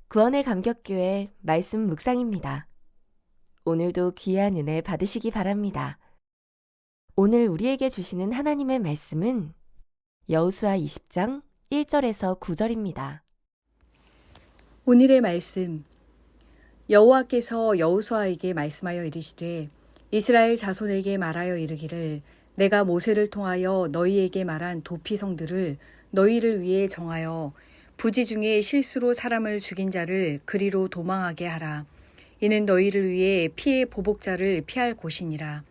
구원의 감격교회 말씀 묵상입니다. 오늘도 귀한 은혜 받으시기 바랍니다. 오늘 우리에게 주시는 하나님의 말씀은 여호수아 20장 1절에서 9절입니다. 오늘의 말씀. 여호와께서 여호수아에게 말씀하여 이르시되 이스라엘 자손에게 말하여 이르기를 내가 모세를 통하여 너희에게 말한 도피성들을 너희를 위해 정하여 부지 중에 실수로 사람을 죽인 자를 그리로 도망하게 하라. 이는 너희를 위해 피의 보복자를 피할 곳이니라.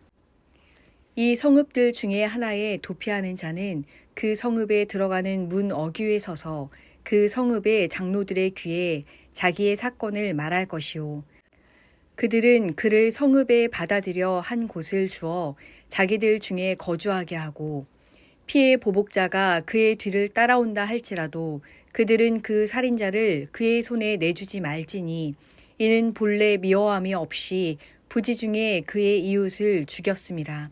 이 성읍들 중에 하나에 도피하는 자는 그 성읍에 들어가는 문 어귀에 서서 그 성읍의 장로들의 귀에 자기의 사건을 말할 것이요. 그들은 그를 성읍에 받아들여 한 곳을 주어 자기들 중에 거주하게 하고 피의 보복자가 그의 뒤를 따라온다 할지라도 그들은 그 살인자를 그의 손에 내주지 말지니 이는 본래 미워함이 없이 부지 중에 그의 이웃을 죽였음이라.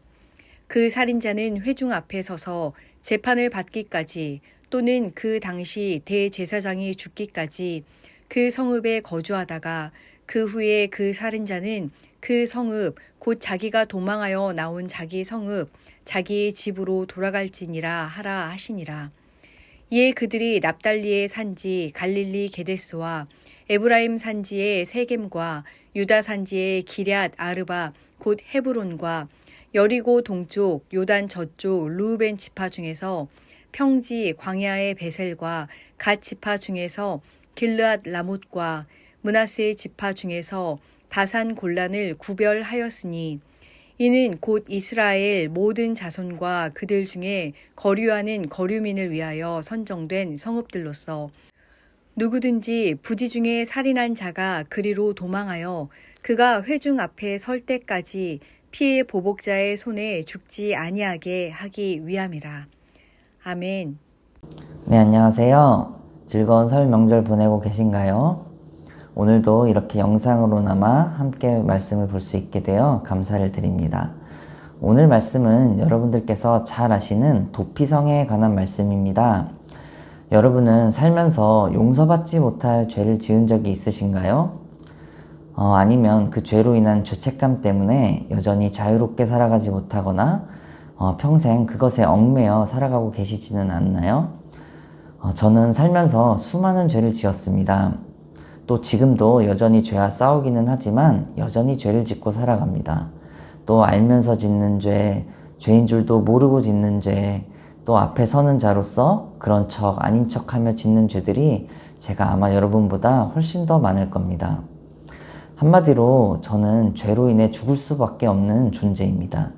그 살인자는 회중 앞에 서서 재판을 받기까지 또는 그 당시 대제사장이 죽기까지 그 성읍에 거주하다가 그 후에 그 살인자는 그 성읍 곧 자기가 도망하여 나온 자기 성읍 자기의 집으로 돌아갈지니라 하라 하시니라. 이에 그들이 납달리의 산지 갈릴리 게데스와 에브라임 산지의 세겜과 유다 산지의 기럇 아르바 곧 헤브론과 여리고 동쪽 요단 저쪽 르우벤 지파 중에서 평지 광야의 베셀과 갓 지파 중에서 길르앗 라못과 므낫세의 지파 중에서 바산 골란을 구별하였으니 이는 곧 이스라엘 모든 자손과 그들 중에 거류하는 거류민을 위하여 선정된 성읍들로서 누구든지 부지 중에 살인한 자가 그리로 도망하여 그가 회중 앞에 설 때까지 피의 보복자의 손에 죽지 아니하게 하기 위함이라. 아멘. 네, 안녕하세요. 즐거운 설 명절 보내고 계신가요? 오늘도 이렇게 영상으로나마 함께 말씀을 볼 수 있게 되어 감사를 드립니다. 오늘 말씀은 여러분들께서 잘 아시는 도피성에 관한 말씀입니다. 여러분은 살면서 용서받지 못할 죄를 지은 적이 있으신가요? 아니면 그 죄로 인한 죄책감 때문에 여전히 자유롭게 살아가지 못하거나 평생 그것에 얽매여 살아가고 계시지는 않나요? 저는 살면서 수많은 죄를 지었습니다. 또 지금도 여전히 죄와 싸우기는 하지만 여전히 죄를 짓고 살아갑니다. 또 알면서 짓는 죄, 죄인 줄도 모르고 짓는 죄, 또 앞에 서는 자로서 그런 척 아닌 척하며 짓는 죄들이 제가 아마 여러분보다 훨씬 더 많을 겁니다. 한마디로 저는 죄로 인해 죽을 수밖에 없는 존재입니다.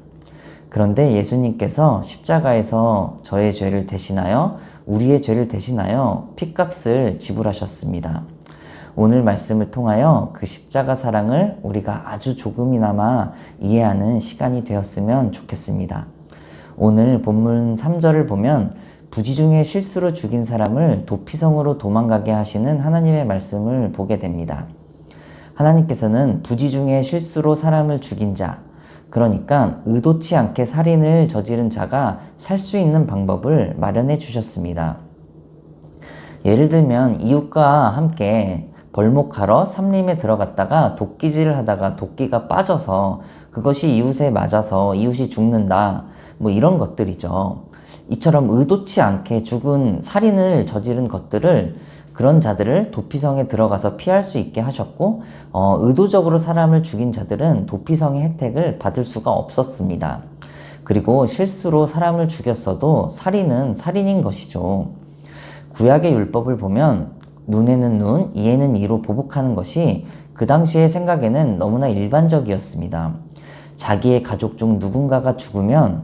그런데 예수님께서 십자가에서 저의 죄를 대신하여 우리의 죄를 대신하여 핏값을 지불하셨습니다. 오늘 말씀을 통하여 그 십자가 사랑을 우리가 아주 조금이나마 이해하는 시간이 되었으면 좋겠습니다. 오늘 본문 3절을 보면 부지 중에 실수로 죽인 사람을 도피성으로 도망가게 하시는 하나님의 말씀을 보게 됩니다. 하나님께서는 부지 중에 실수로 사람을 죽인 자, 그러니까 의도치 않게 살인을 저지른 자가 살 수 있는 방법을 마련해 주셨습니다. 예를 들면 이웃과 함께 벌목하러 삼림에 들어갔다가 도끼질을 하다가 도끼가 빠져서 그것이 이웃에 맞아서 이웃이 죽는다, 뭐 이런 것들이죠. 이처럼 의도치 않게 죽은 살인을 저지른 것들을 그런 자들을 도피성에 들어가서 피할 수 있게 하셨고 의도적으로 사람을 죽인 자들은 도피성의 혜택을 받을 수가 없었습니다. 그리고 실수로 사람을 죽였어도 살인은 살인인 것이죠. 구약의 율법을 보면 눈에는 눈, 이에는 이로 보복하는 것이 그 당시의 생각에는 너무나 일반적이었습니다. 자기의 가족 중 누군가가 죽으면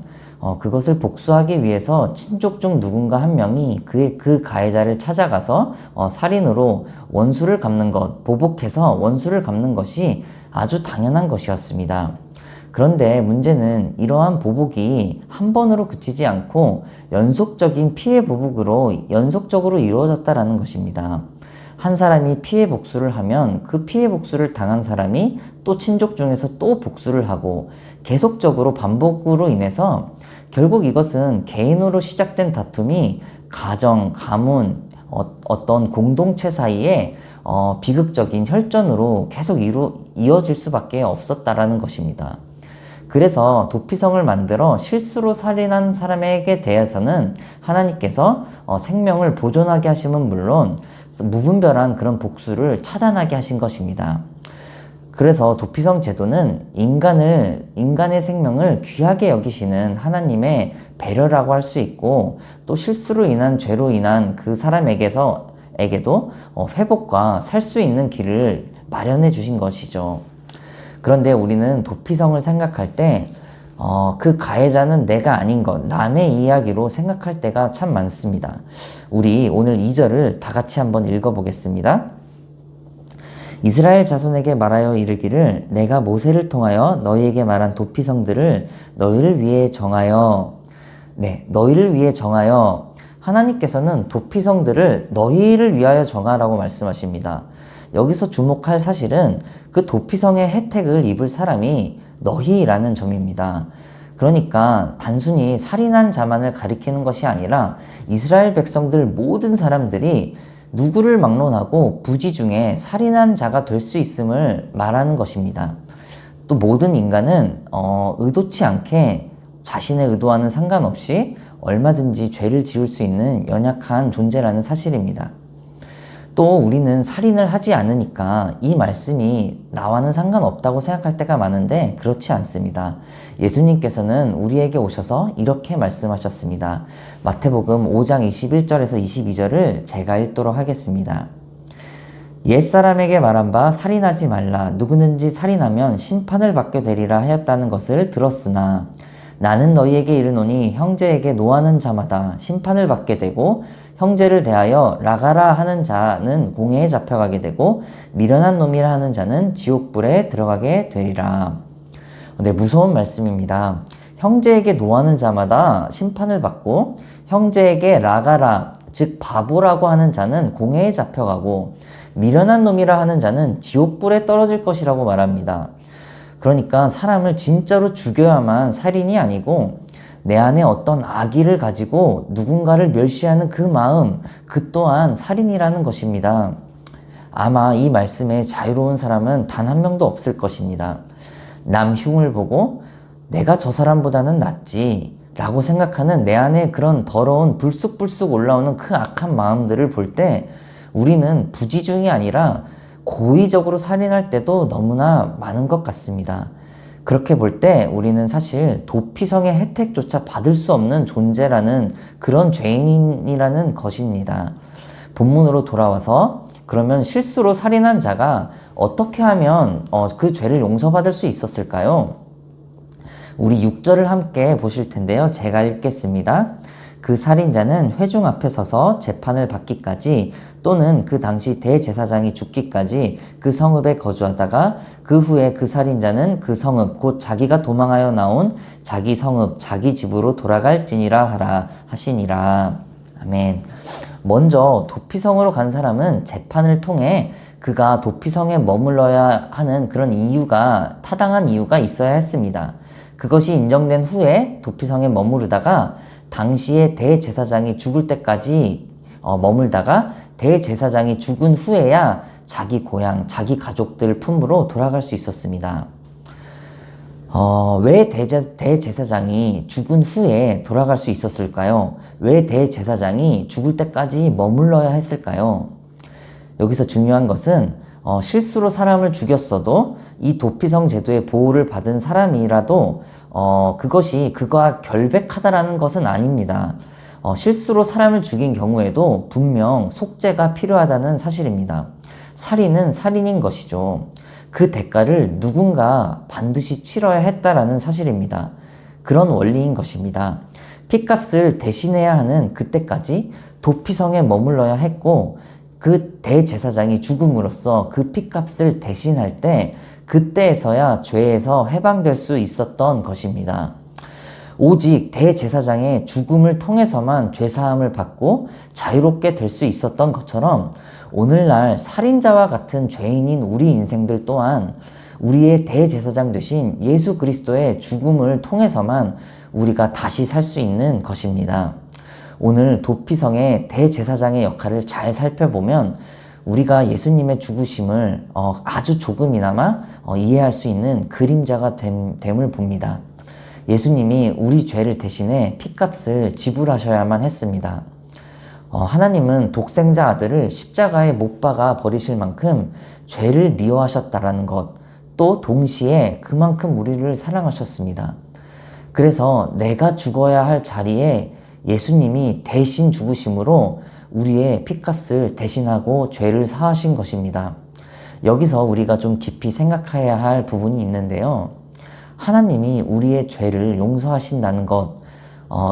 그것을 복수하기 위해서 친족 중 누군가 한 명이 그 가해자를 찾아가서 살인으로 원수를 갚는 것, 보복해서 원수를 갚는 것이 아주 당연한 것이었습니다. 그런데 문제는 이러한 보복이 한 번으로 그치지 않고 연속적인 피해 보복으로 연속적으로 이루어졌다는 것입니다. 한 사람이 피해 복수를 하면 그 피해 복수를 당한 사람이 또 친족 중에서 또 복수를 하고 계속적으로 반복으로 인해서 결국 이것은 개인으로 시작된 다툼이 가정, 가문, 어떤 공동체 사이에 비극적인 혈전으로 계속 이어질 수밖에 없었다라는 것입니다. 그래서 도피성을 만들어 실수로 살인한 사람에게 대해서는 하나님께서 생명을 보존하게 하심은 물론 무분별한 그런 복수를 차단하게 하신 것입니다. 그래서 도피성 제도는 인간의 생명을 귀하게 여기시는 하나님의 배려라고 할 수 있고, 또 실수로 인한 죄로 인한 그 사람에게도 회복과 살 수 있는 길을 마련해 주신 것이죠. 그런데 우리는 도피성을 생각할 때 그 가해자는 내가 아닌 것, 남의 이야기로 생각할 때가 참 많습니다. 우리 오늘 2절을 다 같이 한번 읽어보겠습니다. 이스라엘 자손에게 말하여 이르기를 내가 모세를 통하여 너희에게 말한 도피성들을 너희를 위해 정하여, 너희를 위해 정하여, 하나님께서는 도피성들을 너희를 위하여 정하라고 말씀하십니다. 여기서 주목할 사실은 그 도피성의 혜택을 입을 사람이 너희라는 점입니다. 그러니까 단순히 살인한 자만을 가리키는 것이 아니라 이스라엘 백성들 모든 사람들이 누구를 막론하고 부지 중에 살인한 자가 될 수 있음을 말하는 것입니다. 또 모든 인간은 의도치 않게 자신의 의도와는 상관없이 얼마든지 죄를 지을 수 있는 연약한 존재라는 사실입니다. 또 우리는 살인을 하지 않으니까 이 말씀이 나와는 상관없다고 생각할 때가 많은데 그렇지 않습니다. 예수님께서는 우리에게 오셔서 이렇게 말씀하셨습니다. 마태복음 5장 21절에서 22절을 제가 읽도록 하겠습니다. 옛사람에게 말한 바 살인하지 말라. 누구든지 살인하면 심판을 받게 되리라 하였다는 것을 들었으나 나는 너희에게 이르노니 형제에게 노하는 자마다 심판을 받게 되고 형제를 대하여 라가라 하는 자는 공회에 잡혀가게 되고 미련한 놈이라 하는 자는 지옥불에 들어가게 되리라. 무서운 말씀입니다. 형제에게 노하는 자마다 심판을 받고 형제에게 라가라, 즉 바보라고 하는 자는 공회에 잡혀가고 미련한 놈이라 하는 자는 지옥불에 떨어질 것이라고 말합니다. 그러니까 사람을 진짜로 죽여야만 살인이 아니고 내 안에 어떤 악의를 가지고 누군가를 멸시하는 그 마음, 그 또한 살인이라는 것입니다. 아마 이 말씀에 자유로운 사람은 단 한 명도 없을 것입니다. 남 흉을 보고 내가 저 사람보다는 낫지 라고 생각하는 내 안에 그런 더러운 불쑥불쑥 올라오는 그 악한 마음들을 볼 때 우리는 부지중이 아니라 고의적으로 살인할 때도 너무나 많은 것 같습니다. 그렇게 볼 때 우리는 사실 도피성의 혜택조차 받을 수 없는 존재라는 그런 죄인이라는 것입니다. 본문으로 돌아와서 그러면 실수로 살인한 자가 어떻게 하면 그 죄를 용서받을 수 있었을까요? 우리 6절을 함께 보실 텐데요. 제가 읽겠습니다. 그 살인자는 회중 앞에 서서 재판을 받기까지 또는 그 당시 대제사장이 죽기까지 그 성읍에 거주하다가 그 후에 그 살인자는 그 성읍 곧 자기가 도망하여 나온 자기 성읍 자기 집으로 돌아갈지니라 하라 하시니라. 아멘. 먼저 도피성으로 간 사람은 재판을 통해 그가 도피성에 머물러야 하는 그런 이유가, 타당한 이유가 있어야 했습니다. 그것이 인정된 후에 도피성에 머무르다가 당시에 대제사장이 죽을 때까지 머물다가 대제사장이 죽은 후에야 자기 고향, 자기 가족들 품으로 돌아갈 수 있었습니다. 왜 대제사장이 죽은 후에 돌아갈 수 있었을까요? 왜 대제사장이 죽을 때까지 머물러야 했을까요? 여기서 중요한 것은 실수로 사람을 죽였어도 이 도피성 제도의 보호를 받은 사람이라도 그것이 그거와 결백하다라는 것은 아닙니다. 실수로 사람을 죽인 경우에도 분명 속죄가 필요하다는 사실입니다. 살인은 살인인 것이죠. 그 대가를 누군가 반드시 치러야 했다라는 사실입니다. 그런 원리인 것입니다. 핏값을 대신해야 하는 그때까지 도피성에 머물러야 했고 그 대제사장이 죽음으로써 그 핏값을 대신할 때 그때에서야 죄에서 해방될 수 있었던 것입니다. 오직 대제사장의 죽음을 통해서만 죄사함을 받고 자유롭게 될 수 있었던 것처럼 오늘날 살인자와 같은 죄인인 우리 인생들 또한 우리의 대제사장 되신 예수 그리스도의 죽음을 통해서만 우리가 다시 살 수 있는 것입니다. 오늘 도피성의 대제사장의 역할을 잘 살펴보면 우리가 예수님의 죽으심을 아주 조금이나마 이해할 수 있는 그림자가 됨을 봅니다. 예수님이 우리 죄를 대신해 핏값을 지불하셔야만 했습니다. 하나님은 독생자 아들을 십자가에 못 박아 버리실 만큼 죄를 미워하셨다라는 것, 또 동시에 그만큼 우리를 사랑하셨습니다. 그래서 내가 죽어야 할 자리에 예수님이 대신 죽으심으로 우리의 핏값을 대신하고 죄를 사하신 것입니다. 여기서 우리가 좀 깊이 생각해야 할 부분이 있는데요. 하나님이 우리의 죄를 용서하신다는 것,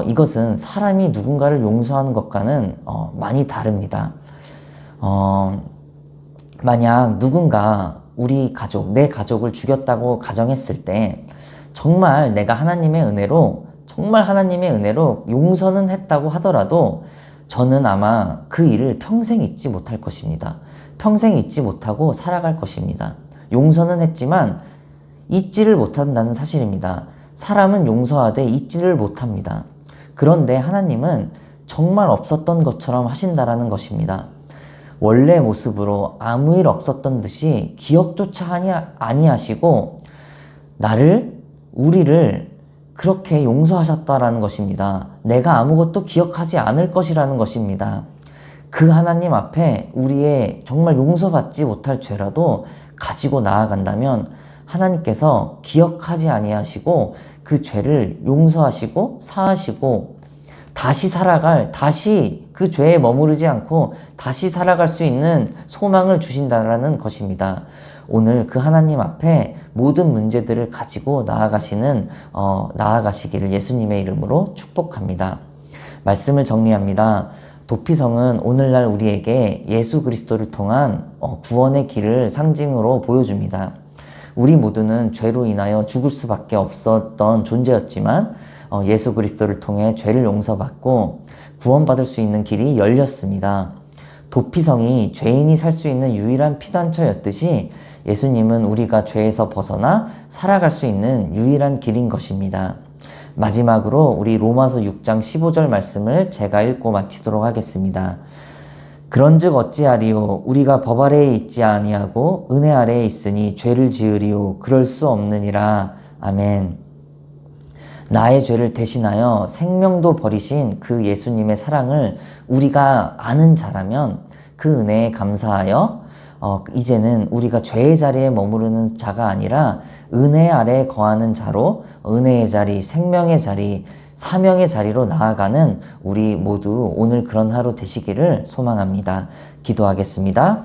이것은 사람이 누군가를 용서하는 것과는 많이 다릅니다. 만약 누군가 우리 가족, 내 가족을 죽였다고 가정했을 때 정말 내가 하나님의 은혜로 용서는 했다고 하더라도 저는 아마 그 일을 평생 잊지 못할 것입니다. 평생 잊지 못하고 살아갈 것입니다. 용서는 했지만 잊지를 못한다는 사실입니다. 사람은 용서하되 잊지를 못합니다. 그런데 하나님은 정말 없었던 것처럼 하신다라는 것입니다. 원래 모습으로 아무 일 없었던 듯이 기억조차 아니하시고 우리를 그렇게 용서하셨다라는 것입니다. 내가 아무것도 기억하지 않을 것이라는 것입니다. 그 하나님 앞에 우리의 정말 용서받지 못할 죄라도 가지고 나아간다면 하나님께서 기억하지 아니하시고 그 죄를 용서하시고 사하시고 다시 그 죄에 머무르지 않고 다시 살아갈 수 있는 소망을 주신다라는 것입니다. 오늘 그 하나님 앞에 모든 문제들을 가지고 나아가시기를 예수님의 이름으로 축복합니다. 말씀을 정리합니다. 도피성은 오늘날 우리에게 예수 그리스도를 통한 구원의 길을 상징으로 보여줍니다. 우리 모두는 죄로 인하여 죽을 수밖에 없었던 존재였지만 예수 그리스도를 통해 죄를 용서받고 구원받을 수 있는 길이 열렸습니다. 도피성이 죄인이 살 수 있는 유일한 피난처였듯이 예수님은 우리가 죄에서 벗어나 살아갈 수 있는 유일한 길인 것입니다. 마지막으로 우리 로마서 6장 15절 말씀을 제가 읽고 마치도록 하겠습니다. 그런즉 어찌하리요 우리가 법 아래에 있지 아니하고 은혜 아래에 있으니 죄를 지으리요 그럴 수 없느니라. 아멘. 나의 죄를 대신하여 생명도 버리신 그 예수님의 사랑을 우리가 아는 자라면 그 은혜에 감사하여 이제는 우리가 죄의 자리에 머무르는 자가 아니라 은혜 아래에 거하는 자로 은혜의 자리, 생명의 자리, 사명의 자리로 나아가는 우리 모두 오늘 그런 하루 되시기를 소망합니다. 기도하겠습니다.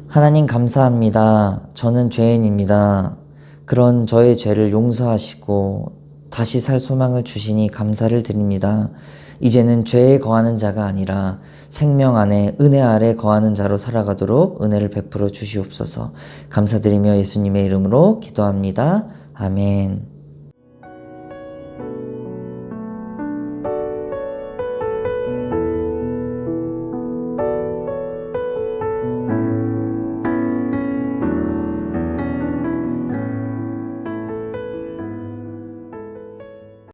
하나님 감사합니다. 저는 죄인입니다. 그런 저의 죄를 용서하시고 다시 살 소망을 주시니 감사를 드립니다. 이제는 죄에 거하는 자가 아니라 생명 안에 은혜 아래 거하는 자로 살아가도록 은혜를 베풀어 주시옵소서. 감사드리며 예수님의 이름으로 기도합니다. 아멘.